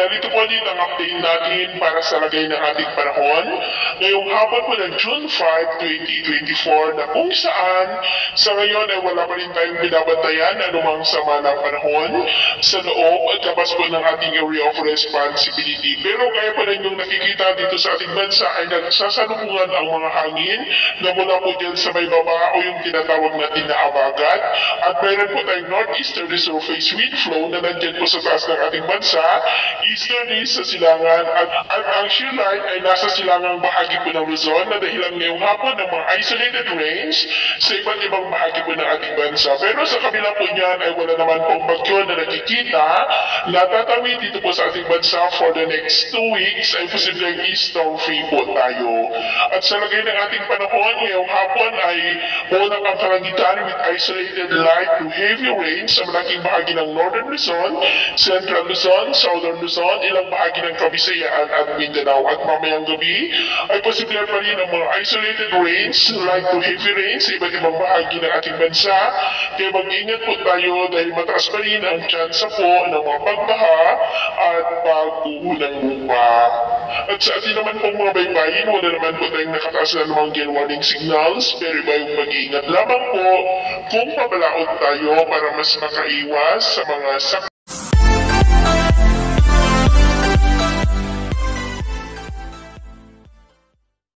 narito po din ang update natin para sa lagay ng ating panahon. Ngayong hapon po ng June 5, 2024 na kung saan sa ngayon ay wala pa rin tayong binabantayan anumang sama ng panahon sa loob at labas po ng ating area of responsibility. Pero kaya pa rin yung nakikita dito sa ating bansa ay nagsasalubungan ang mga hangin na mula po dyan sa may baba o yung tinatawag natin na abagat. At mayroon po tayong northeasterly surface wind flow na nandyan po sa taas ng ating bansa, easterly sa silangan at ang shear line ay nasa silangang bahagi po ng Luzon na dahilan ngayong hapon ng mga isolated rains sa iba't ibang bahagi po ng ating bansa. Pero sa kabila po niyan ay wala naman pong bagyo na nakikita na tatawid dito po sa ating bansa for the next 2 weeks ay posibleng storm free po tayo. At sa lagay ng ating panahon ngayong hapon ay unang ang kalangitan with isolated light to heavy rain sa malaking bahagi ng Northern Luzon, Central Luzon, Southern Luzon, ilang bahagi ng Kabisayaan at Mindanao. At mamayang gabi ay posible pa rin ang mga isolated rains, light to heavy rains sa iba't ibang bahagi ng ating bansa. Kaya mag-ingat po tayo dahil mataas pa rin ang tsansa po ng mga pagbaha at pag-uho ng lupa. At sa atin naman pong mga baybayin, wala naman po tayong nakataas na namang gale warning signals, pero iba yung mag-iingat lamang po kung pabalaot tayo para mas makaiwas sa mga sakit